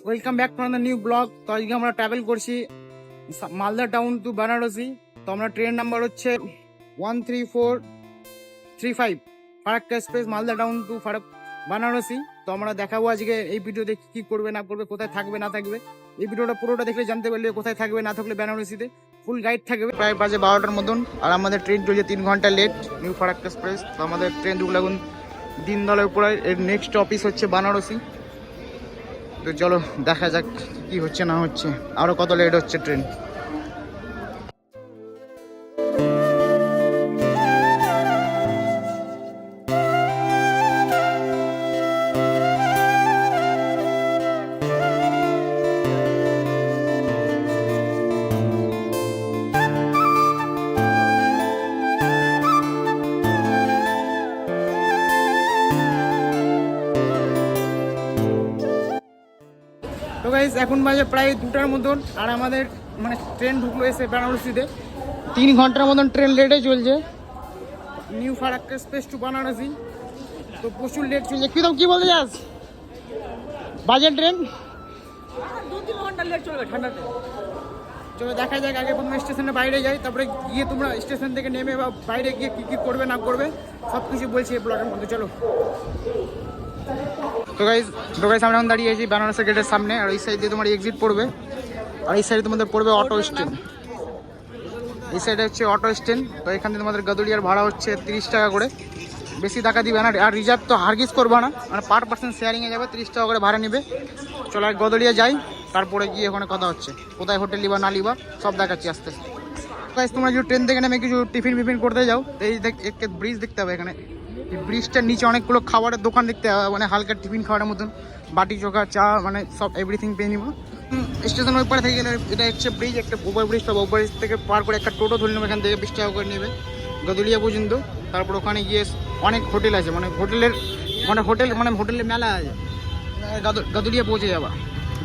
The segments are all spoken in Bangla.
Welcome back to the new blog. তো আজকে আমরা ট্রাভেল করছি মালদা টাউন টু বেনারসি। তো আমরা ট্রেন নাম্বার হচ্ছে 13435 Farakka express Malda town to Banarasi. তো আমরা দেখাবো আজকে এই ভিডিওতে কি করবে না করবে, কোথায় থাকবে না থাকবে। এই ভিডিওটা পুরোটা দেখলে জানতে পারলে কোথায় থাকবে না থাকলে বেনারসিতে ফুল গাইড থাকবে। প্রায় বাজে 12টার মতন আর আমাদের ট্রেন চলছে 3 ঘন্টা লেট নিউ ফারাক্কা এক্সপ্রেস। তো আমাদের ট্রেন ঢুকলো এখন দিনদলের উপরে। এর নেক্সট অফিস হচ্ছে বেনারসি। তো চলো দেখা যাক কি হচ্ছে না হচ্ছে, আরো কত লেট হচ্ছে ট্রেন। তো গাইস এখন বাজে প্রায় 2টার মতন আর আমাদের ট্রেন ঢুকলো এসে বেনারসিতে। 3 ঘন্টার মতন ট্রেন লেটে চলছে new Farakka express to Banarasi. তো প্রচুর লেট চলছে। কি বলতে যাস? বাজে ট্রেন 2-3 ঘন্টা লেট চলবে ঠান্ডাতে। চলো দেখা যাক, আগে প্রথমে স্টেশনের বাইরে যাই, তারপরে গিয়ে তোমরা স্টেশন থেকে নেমে বা বাইরে গিয়ে কী কী করবে না করবে সব কিছু বলছি এই ব্লগের মধ্যে। চলো। তো গাইস আমরা এখন দাঁড়িয়ে আছি বেনারসি গেটের সামনে। আর এই সাইড দিয়ে তোমার এক্সিট পড়বে আর এই সাইডে তোমাদের পড়বে অটো স্ট্যান্ড। এই সাইডে হচ্ছে অটো স্ট্যান্ড। তো এখান থেকে তোমাদের গাদুলিয়ার ভাড়া হচ্ছে 30 টাকা করে, বেশি টাকা দিবে না। আর রিজার্ভ তো হারগিজ করবে না, পার পার্সন শেয়ারিংয়ে যাবে, 30 টাকা করে ভাড়া নেবে। চলো আর গদলিয়া যাই, তারপরে গিয়ে ওখানে কথা হচ্ছে কোথায় হোটেল লিবা না লিবা সব দেখাচ্ছি আস্তে আস্তে। গাইস তোমরা যদি ট্রেন থেকে নেমে কিছু টিফিন করতে যাও, তো এই একটা ব্রিজ দেখতে হবে এখানে। এই ব্রিজটার নিচে অনেকগুলো খাবারের দোকান দেখতে হবে, হালকা টিফিন খাওয়ার মতন, বাটি চোখা চা সব এভরিথিং পেয়ে নিবো। স্টেশন ওই পারে থেকে গেলে এটা হচ্ছে ব্রিজ, একটা ওভার ব্রিজ পাবো। ওভার ব্রিজ থেকে পার করে একটা টোটো ধরে নেবে, এখান থেকে 20 টাকা করে নেবে গদুলিয়া পর্যন্ত। তারপর ওখানে গিয়ে অনেক হোটেল আছে, হোটেলের মেলা আছে। গাদুলিয়া পৌঁছে যাবা।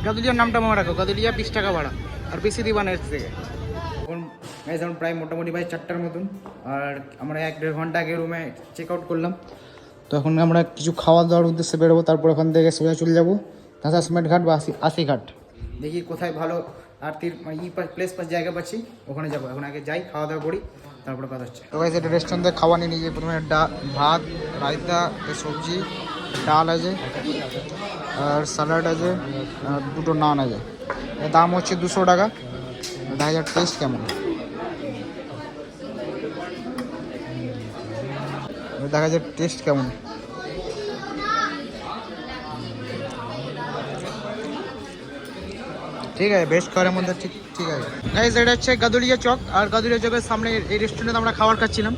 গাদুলিয়ার নামটা মনে রাখো, গাদুলিয়া 20 টাকা ভাড়া, আর বেশি দিবা না এর থেকে। এখন প্রায় মোটামুটি 4টার মতন আর আমরা 1-1.5 ঘন্টা আগে রুমে চেক আউট করলাম। তো এখন আমরা কিছু খাওয়া দাওয়ার উদ্দেশ্যে বেরোবো, তারপর ওখান থেকে সোজা চলে যাবো দাসাসমেট ঘাট বা আশি ঘাট। দেখি কোথায় ভালো আরতির প্লেস জায়গা পাচ্ছি, ওখানে যাবো। এখন আগে যাই, খাওয়া দাওয়া করি, তারপরে কথা হচ্ছে। তো গাইস এটা রেস্টুরেন্ট থেকে খাওয়া নিয়ে নিয়ে প্রথমে ভাত, রায়তা, সবজি, ডাল আছে আর স্যালাড আছে আর 2টো নান আছে। এর দাম হচ্ছে 200 টাকা। দেখা যাক টেস্ট কেমন। দেখা যাক টেস্ট কেমন। ঠিক আছে, বেস্ট খাবারের মধ্যে ঠিক আছে। গাইস এটা হচ্ছে গাদুলিয়া চক, আর গাদুলিয়া চকের সামনে এই রেস্টুরেন্টে আমরা খাবার খাচ্ছিলাম।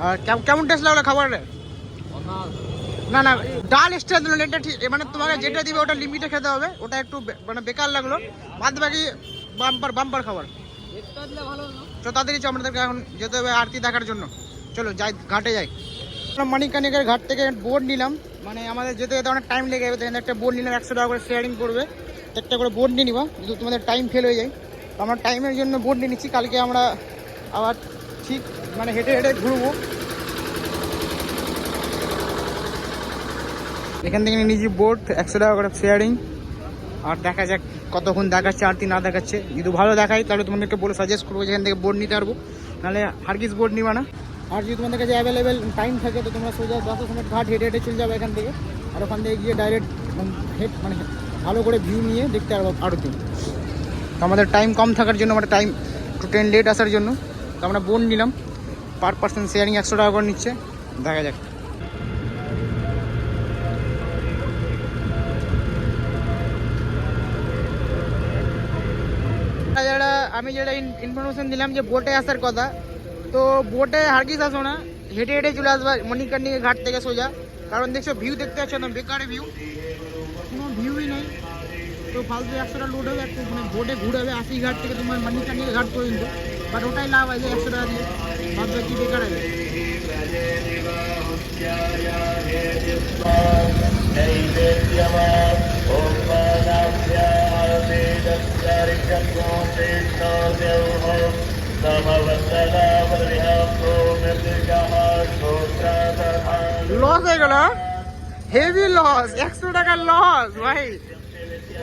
আর কেমন টেস্ট লাগলো খাবারের? না ডাল এক্সট্রা দিল, এটা ঠিক, তোমাকে যেটা দিবে ওটা লিমিটে খেতে হবে, ওটা একটু বেকার লাগলো। বাদ বাকি বাম্পার খাবার। তো তাড়াতাড়ি আমাদেরকে এখন যেতে হবে আরতি দেখার জন্য। চলো যাই, ঘাটে যাই। মানিকানিকের ঘাট থেকে বোর্ড নিলাম, আমাদের যেতে অনেক টাইম লেগে যাবে। এখানে একটা বোর্ড নিলাম, 100 টাকা করে শেয়ারিং পড়বে। একটা করে বোর্ড নিয়ে নিবা, যদি তোমাদের টাইম ফেল হয়ে যায়। তো আমরা টাইমের জন্য বোর্ড নিয়ে নিচ্ছি, কালকে আমরা আবার ঠিক হেঁটে ঘুরবো। এখান থেকে নিয়েছি বোর্ড, 100 টাকা করে শেয়ারিং। আর দেখা যাক কতক্ষণ দেখাচ্ছে আরতি না দেখাচ্ছে। যদি ভালো দেখাই তাহলে তোমাদেরকে সাজেস্ট করবো যেখান থেকে বোর্ড নিতে পারবো, নাহলে হারগিজ বোর্ড নিবা না। আর যদি তোমাদের কাছে অ্যাভেলেবেল টাইম থাকে তো তোমরা সোজা দাসাসমেট ঘাট হেঁটে চলে যাবে এখান থেকে। আর ওখান থেকে গিয়ে ডাইরেক্ট ভালো করে ভিউ নিয়ে দেখতে পারবো আরতি। তো আমাদের টাইম কম থাকার জন্য, টাইম ট্রেন লেট আসার জন্য, তো আমরা বোর্ড নিলাম। পার পার্সন শেয়ারিং 100 টাকা করে নিচ্ছে। দেখা যাক। আমি যেটা ইনফরমেশন দিলাম যে বোটে আসার কথা, তো বোটে হারগিজ আসো না, হেঁটে চলে আসবা মণিকর্ণিকা ঘাট থেকে সোজা। কারণ দেখছো ভিউ দেখতে পাচ্ছ না, বেকার ভিউ, কোনো ভিউই নেই। তো ফালতু 100 টাকা লোড হবে, একটু বোটে ঘুরাবে 80 ঘাট থেকে তোমার মণিকর্ণিকা ঘাট পর্যন্ত। বাট ওটাই লাভ আছে 100 টাকা দিয়ে, ভাববে কি বেকার আছে। লস হয়ে গেল, হেভি লস, 100 টাকার লস ভাই। हाँ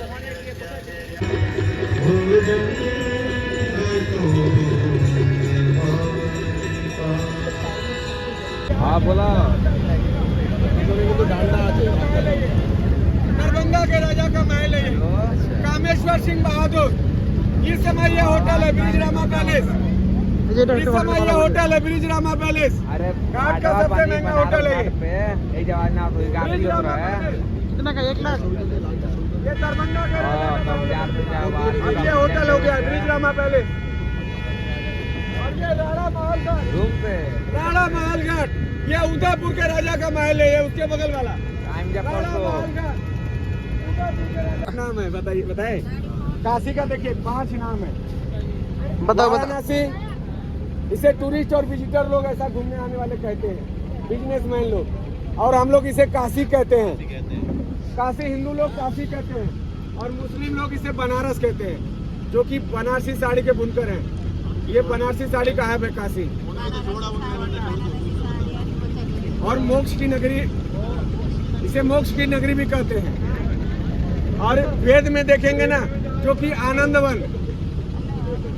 बोला दरभंगा के राजा का महल है कामेश्वर सिंह बहादुर। इस समय यह होटल है ब्रिजरामा पैलेस। इस समय यह होटल है ब्रिजरामा पैलेस। अरे घाट का सबसे महंगा होटल है ये। जवाना ब्रिजरामा पैलेस। कितना का 1 लाख? ये दरभंगा के राजा का महल है। अब ये होटल हो गया ब्रिजरामा पैलेस। और ये राणा महल घाट। रूम पे राणा महल घाट ये उदयपुर के राजा का महल है। ये उसके बगल वाला टाइम जब राणा महल घाट उदयपुर के राजा का नाम है। बताइए बताए काशी का देखिए 5 नाम है। बताओ वाराणसी इसे टूरिस्ट और विजिटर लोग ऐसा घूमने आने वाले कहते हैं, बिजनेसमैन लोग। और हम लोग इसे काशी कहते हैं। काशी हिंदू लोग काशी कहते हैं और मुस्लिम लोग इसे बनारस कहते हैं, जो कि बनारसी साड़ी के बुनकर हैं। ये बनारसी साड़ी का है काशी। और मोक्ष की नगरी, इसे मोक्ष की नगरी भी कहते हैं। और वेद में देखेंगे ना, जो कि आनंदवन,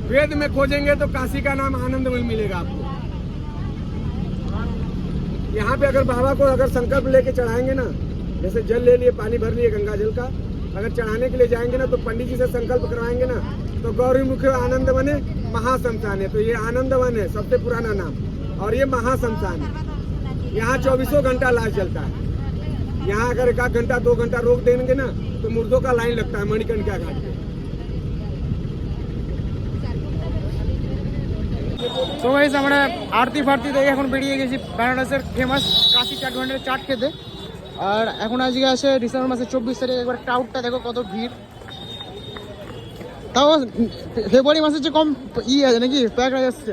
वेद में खोजेंगे तो काशी का नाम आनंदवन मिलेगा आपको। यहाँ पे अगर बाबा को अगर संकल्प लेके चढ़ाएंगे ना, जैसे जल ले लिए, पानी भर लिए गंगा जल का, अगर चढ़ाने के लिए जाएंगे ना तो पंडित जी से संकल्प करवाएंगे ना, तो गौरीमुख आनंदवन है, महाशमशान है। तो ये आनंदवन है सबसे पुराना नाम, और ये महाशमशान है। यहाँ 24 घंटा लाश जलता है। यहाँ अगर 1 घंटा 2 घंटा रोक देंगे ना तो मुर्दों का लाइन लगता है मणिकर्णिका घाट पे। তো গাইস আমরা আরতি ফারতি দেখে এখন বেরিয়ে গেছি বেনারসের ফেমাস কাশি চাট ভান্ডারের চাট খেতে। আর এখন আজকে আছে ডিসেম্বর মাসের 24 তারিখ। একবার ক্রাউডটা দেখো কত ভিড়। তাও ফেব্রুয়ারি মাসের চেয়ে কম আছে নাকি, প্যাক হয়ে যাচ্ছে।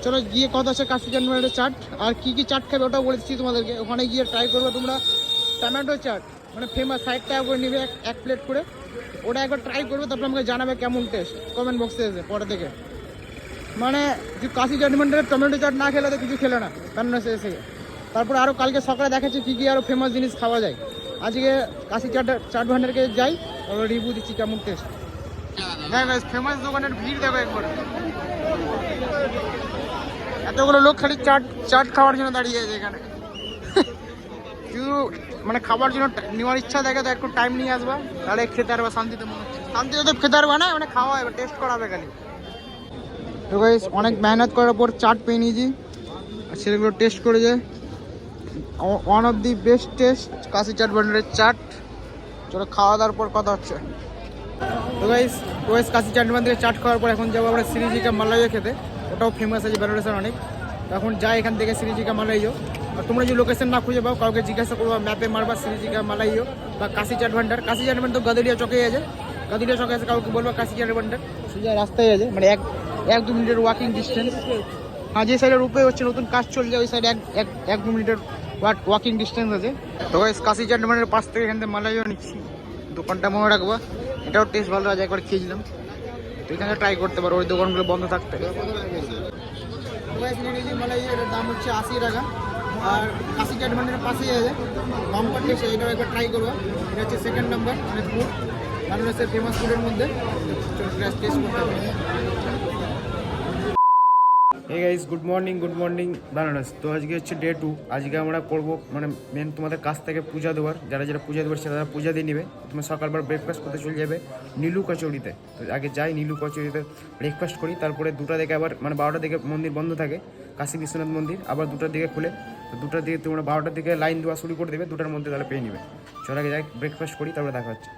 চলো গিয়ে কত আছে কাশি চাট ভান্ডারের চাট আর কি কি চাট খাবে ওটাও বলেছি তোমাদেরকে। ওখানে গিয়ে ট্রাই করবে তোমরা টমেটো চাট, মানে ফেমাস 60 টাকা করে নেবে এক প্লেট করে। ওটা একবার ট্রাই করবে, তারপর আমাকে জানাবে কেমন টেস্ট কমেন্ট বক্সে এসে পরে থেকে। মানে যে কাশি চাট ভান্ডারের টমেটো চাট না খেলে তো কিছু খেলে না বেনারসে এসে। তারপর আরও কালকে সকালে দেখাচ্ছি কী কী আরও ফেমাস জিনিস খাওয়া যায়। আজকে কাশি চাট ভান্ডারকে যাই, ওরা রিভিউ দিচ্ছি কেমন টেস্ট। হ্যাঁ ফেমাস দোকানের ভিড় দেখো একবার। এতগুলো লোক খালি চাট খাওয়ার জন্য দাঁড়িয়ে আছে এখানে। শুধু মানে খাবার জন্য নেওয়ার ইচ্ছা দেখে তো একটু টাইম নিয়ে আসবা, তাহলে খেতে পারবা শান্তিতে। মনে হচ্ছে শান্তিতে তো খেতে পারবা না, মানে খাওয়া হবে, টেস্ট করা হবে খালি। তো গাইস অনেক মেহনত করার পর চাট পেয়ে নিয়েছি, আর সেগুলো টেস্ট করে যায়। One of the best test Kashi chaat ভান্ডারের চাট। চলো খাওয়া দাওয়ার পর কথা হচ্ছে। তো গাইস কাশি চাট ভান্ডারের চাট খাওয়ার পর এখন যাবো আমরা শ্রীজিকা মালাইও খেতে। ওটাও ফেমাস আছে বেনারসের অনেক। এখন যাই এখান থেকে শ্রীজিকা মালাইও। আর তোমরা যদি লোকেশন না খুঁজে পাও, কাউকে জিজ্ঞাসা করবো, ম্যাপে মারবা শ্রীজিকা মালাইও বা কাশি চাট ভান্ডার। কাশি চাট ভান্ডার তো গাদুলিয়া চকে আছে, গাদুলিয়া চকে আছে, কাউকে বলবো কাশি চাট ভান্ডার, সোজা রাস্তায় আছে, মানে 1-2 মিনিটের ওয়াকিং ডিস্টেন্স। হ্যাঁ, যে সাইডের উপরে হচ্ছে নতুন কাজ চলছে ওই সাইডে 1-2 মিনিটের ওয়াকিং ডিস্টেন্স আছে। তো কাশি চাট ভান্ডারের পাশ থেকে এখান থেকে মালাইও নিচ্ছি। দোকানটা মনে রাখবো, এটাও টেস্ট ভালো আছে, একবার খেয়েছিলাম। তো এখানে ট্রাই করতে পারো, ওই দোকানগুলো বন্ধ থাকতে। মালাই এটার দাম হচ্ছে 80 টাকা। আর কাশি চাট ভান্ডারের পাশেই আছে বাম্পার টেস্ট, এটাও একবার ট্রাই করবো। এটা হচ্ছে 2nd নাম্বার, মানে ফুড বেনারসের ফেমাস ফুডের মধ্যে। টেস্ট করতে হবে। এই গাইস গুড মর্নিং বেনারস। তো আজকে হচ্ছে ডে 2। আজকে আমরা করবো মানে মেন তোমাদের কাছ থেকে পূজা দেওয়ার, যারা পূজা দেওয়ার তারা পূজা দিয়ে নেবে। তুমি সকালবার ব্রেকফাস্ট করতে চলে যাবে নীলু কচুরিতে। তো আগে যাই নীলু কচুরিতে ব্রেকফাস্ট করি, তারপরে 2টা দিকে আবার মানে 12টার দিকে মন্দির বন্ধ থাকে, কাশী বিশ্বনাথ মন্দির। আবার 2টার দিকে খুলে, 2টার দিকে তোমরা 12টার দিকে লাইন দেওয়া শুরু করে দেবে, 2টার মধ্যে তাহলে পেয়ে নেবে। চল আগে যাই ব্রেকফাস্ট করি, তারপরে দেখা হচ্ছে।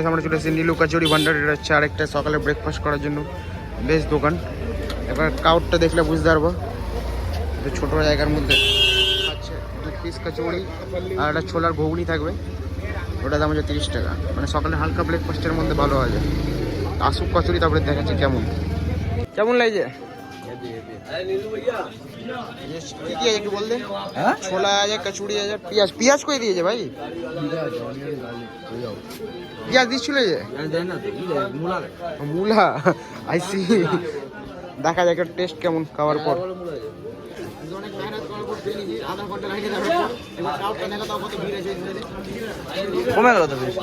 আমরা চলে এসেছি নীলু কচুরি ভান্ডার। এটা হচ্ছে আরেকটা সকালে ব্রেকফাস্ট করার জন্য বেস্ট দোকান। এবার ক্রাউডটা দেখলে বুঝতে পারবো। ছোটো জায়গার মধ্যে আচ্ছা 2 পিস কচুরি আর একটা ছোলার ঘুগনি থাকবে। ওটার দাম হচ্ছে 30 টাকা। মানে সকালে হালকা ব্রেকফাস্টের মধ্যে ভালো হয়। আসুক কচুরি, তারপরে দেখাচ্ছি কেমন লাগছে। কি কি আছে একটু বলতে? ছোলা আছে, কচুরি আছে, পেঁয়াজ করে দিয়েছে ভাই। পেঁয়াজ দিচ্ছিল যে মূলা আইসি। দেখা যাক টেস্ট কেমন খাওয়ার পর। অনেক মেহনত করার পর আধা ঘন্টা লাইনে যাবে এবার ক্রাউডটা দেখা তাও কত ভিড় আছে কমে গেল তো বেশ।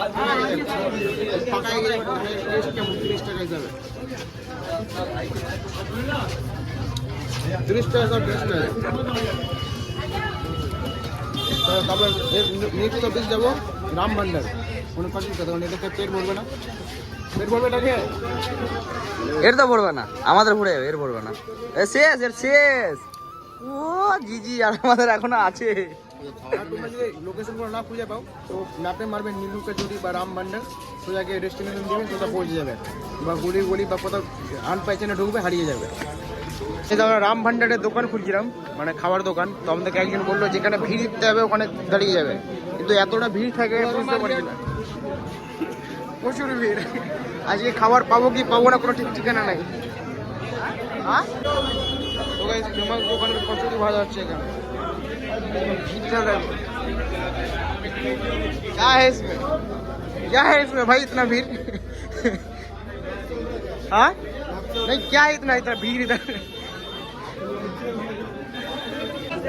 ফাঁকা হয়ে গেলে টেস্ট কেমন 30 টাকা যাবে 30 টাকা সব টেস্ট আছে তারপর নেক্সট অফিস যাবো রাম ভান্ডার কোনো পাশে কথা মানে দেখে পেট ভরবে না পেট ভরবে এটাকে এর তো পড়বে না, আমাদের ঘুরে যাবে, এর পড়বে না। শেষ, এর শেষ। ও জিজি আর আমাদের এখনো আছে। আর তোমরা যদি লোকেশনগুলো না খুঁজে পাও তো ম্যাপে মারবে নীলু কচুরি বা রাম ভান্ডার সোজাকে ডেস্টিনেশন দেবে কোথাও পৌঁছে যাবে বা গলি গলি বা কোথাও আনপাইচানে ঢুকবে হারিয়ে যাবে। এটা আমরা রাম ভান্ডারের দোকান খুঁজছিলাম মানে খাবার দোকান, তো আমাদেরকে একজন বললো যেখানে ভিড় দিতে হবে ওখানে দাঁড়িয়ে যাবে, কিন্তু এতটা ভিড় থাকে বুঝতে পারছি না, প্রচুর ভিড়। আজকে খাবার পাবো কি পাবো না কোনো ঠিক ঠিকানা নাই। হ্যাঁ তো গাইস ফেমাস দোকানের কচুরি ভাজা হচ্ছে এখানে। क्या है इसमें, क्या है इसमें भाई इतना भीड़? हाँ नहीं क्या है इतना इतना भीड़ इधर?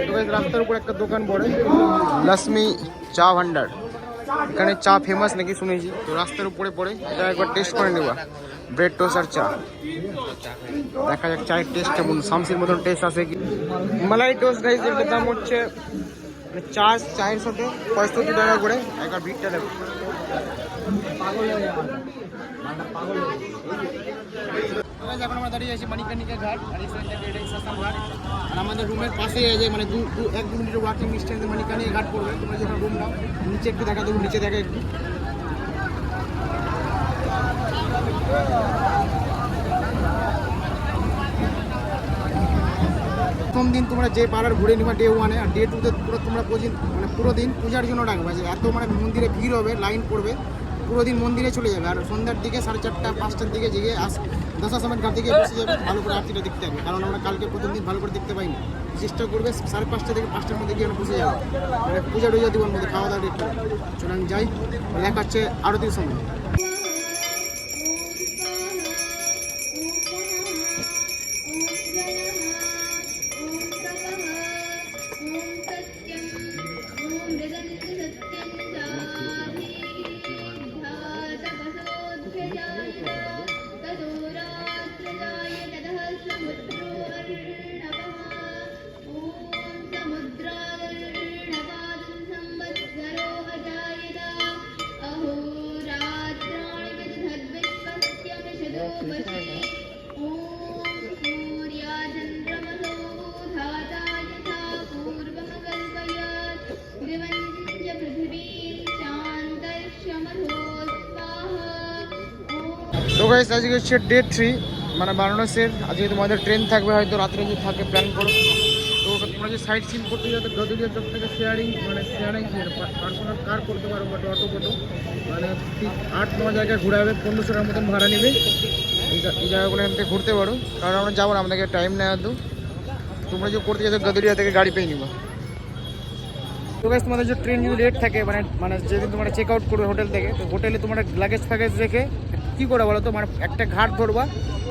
তো গাইস রাস্তার উপর একটা দোকান পড়ে লক্ষ্মী চা ভান্ডার, এখানে চা ফেমাস নাকি শুনেছি, তো রাস্তার উপরে পড়ে এটা একবার টেস্ট করে নেবা। ব্রেড টোস্ট আর চা, দেখা যাক চায়ের টেস্ট কেমন, শামসির মতন টেস্ট আছে কি। মালাই টোস্ট গাইস এর দাম হচ্ছে চায়ের সাথে 65 টাকা করে, একবার ভিড়টা দেবো। এখন আমরা দাঁড়িয়ে আছি মানিকানিকা ঘাট আর ঘাট, আর আমাদের রুমের পাশেই আছে মানে 1-2 মিনিটের ওয়াকিং ডিস্টেন্সে মানিকানিকা ঘাট পড়বে। তোমরা যখন রুম নাও নিচে একটু দেখা দেবো, নিচে দেখা একটু প্রথম দিন তোমরা যে পাড়ার ঘুরে নিবা ডে 1-এ, আর ডে 2-তে তোমরা মানে পুরো দিন পূজার জন্য রাখবা, যে এত মানে মন্দিরে ভিড় হবে, লাইন পড়বে, পুরো দিন মন্দিরে চলে যাবে। আর সন্ধ্যার দিকে 4:30-5টার দিকে জেগে দশাশ্রমের ঘাট থেকে বসে যাবে, ভালো করে আরতিটা দেখতে হবে, কারণ আমরা কালকে প্রথম দিন ভালো করে দেখতে পাইনি। চেষ্টা করবে 5:30 থেকে 5টার মধ্যে গিয়ে বসে যাবে, মানে পূজা টুজা দেওয়ার মধ্যে খাওয়া দাওয়া দেখতে হবে। চলে আমি যাই, দেখা হচ্ছে আরতির সময়। তো গাইস আজকে হচ্ছে ডে 3 মানে বারাণসীর। আজকে তোমাদের ট্রেন থাকবে, হয়তো রাত্রে যদি থাকে প্ল্যান করো। তো তোমরা যে সাইট সিন করতে যাতে গদুলিয়া চক থেকে শেয়ারিং পার্সোনাল কার করতে পারো বা অটো ফটো, মানে 8-9 জায়গায় ঘুরাবে, 1500 টাকার মতন ভাড়া নেবে। এই জায়গাগুলো এখান থেকে ঘুরতে পারো, কারণ আমরা যাবো না, আমাদেরকে টাইম নেওয়া তো। তোমরা যে করতে যাচ্ছ গদুলিয়া থেকে গাড়ি পেয়ে নিবা। তো গাইস তোমাদের যে ট্রেন যদি লেট থাকে মানে যেদিন তোমরা চেক আউট করবে হোটেল থেকে, তো হোটেলে তোমরা লাগেজ ফ্যাগেজ রেখে কী করে বলো তো, মানে একটা ঘাট ধরবা,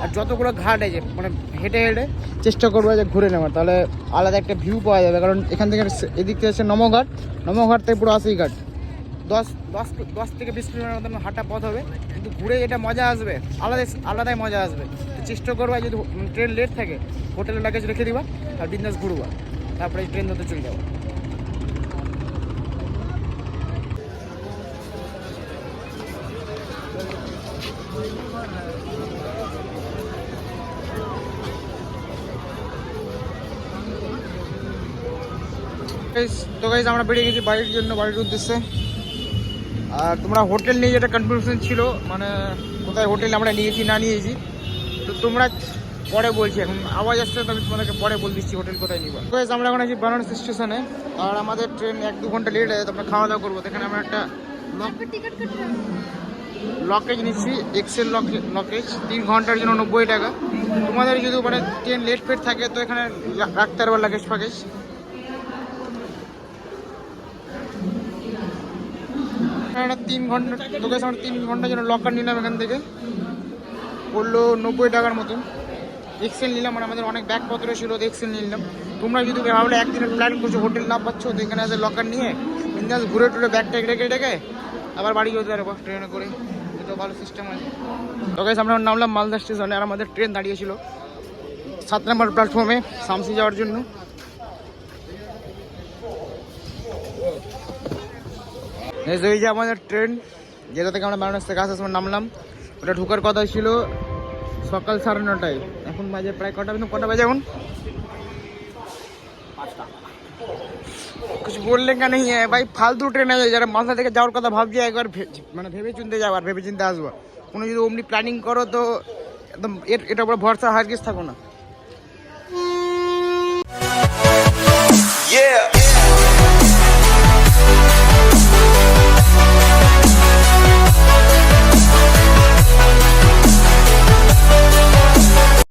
আর যতগুলো ঘাট আছে মানে হেঁটে হেঁটে চেষ্টা করবা যে ঘুরে নেওয়ার, তাহলে আলাদা একটা ভিউ পাওয়া যাবে। কারণ এখান থেকে এদিক থেকে আছে নমঘাট থেকে পুরো 80 ঘাট, 10 থেকে 20 কিলোমিটার মতন হাঁটা পথ হবে, কিন্তু ঘুরে এটা মজা আসবে, আলাদাই মজা আসবে। তো চেষ্টা করবা যদি ট্রেন লেট থাকে হোটেলে লাগেজ রেখে দিবা আর বিজনেস ঘুরবা, তারপরে ট্রেন ধরতে চলে যাবো। তো গাইস আমরা বেরিয়ে গেছি বাড়ির উদ্দেশ্যে। আর তোমরা হোটেল নিয়ে যেটা কনফিউশন ছিল, মানে কোথায় হোটেল আমরা নিয়েছি না নিয়েছি, তো তোমরা পরে বলছি, এখন আওয়াজ আসছে তো আমি তোমাদেরকে পরে বল দিচ্ছি হোটেল কোথায় নিবা। তো গাইস আমরা এখন আছি বারাণসী স্টেশনে, আর আমাদের ট্রেন 1-2 ঘন্টা লেট আছে, তো আমরা খাওয়া দাওয়া করবো। এখানে আমরা একটা লকেজ নিচ্ছি, এক্সেল লকেজ 3 ঘন্টার জন্য 90 টাকা। তোমাদের যদি মানে ট্রেন লেট ফেট থাকে তো এখানে রাখতে পারবা লাগেজ ফ্যাগেজ। একটা 3 ঘন্টা, তোকে আমার 3 ঘন্টার জন্য লকার নিলাম, এখান থেকে পড়লো 90 টাকার মতন। এক্সেল নিলাম, মানে আমাদের অনেক ব্যাগপত্র ছিল, এক্সেল নিলাম। তোমরা যদি ভাবলে একদিনের প্ল্যান করছো, হোটেল না পাচ্ছ, তো এখানে এসে লকার নিয়ে বিন্দাস ঘুরে টুরে ব্যাগ ট্যাগ রেখে রেখে আবার বাড়ি যেতে পারবো ট্রেনে করে। এটা ভালো সিস্টেম আছে। তো গাইস আমরা নামলাম মালদা স্টেশনে, আর আমাদের ট্রেন দাঁড়িয়েছিল 7 নম্বর প্ল্যাটফর্মে শামসি যাওয়ার জন্য। এই যে আমাদের ট্রেন, যেটা থেকে আমরা বারাণসী থেকে আসার সময় নামলাম, ওটা ঢোকার কথা ছিল সকাল 9:30টায়। এখন বাজে প্রায় কটা বাজে এখন? কিছু বললে কেন ভাই, ফালতু ট্রেনে যারা মালদা থেকে যাওয়ার কথা ভাবছি, একবার মানে ভেবে চিনতে যাও আর ভেবে চিনতে আসবো। কোনো যদি অমনি প্ল্যানিং করো তো একদম এটার উপর ভরসা হারগিজ থাকো না।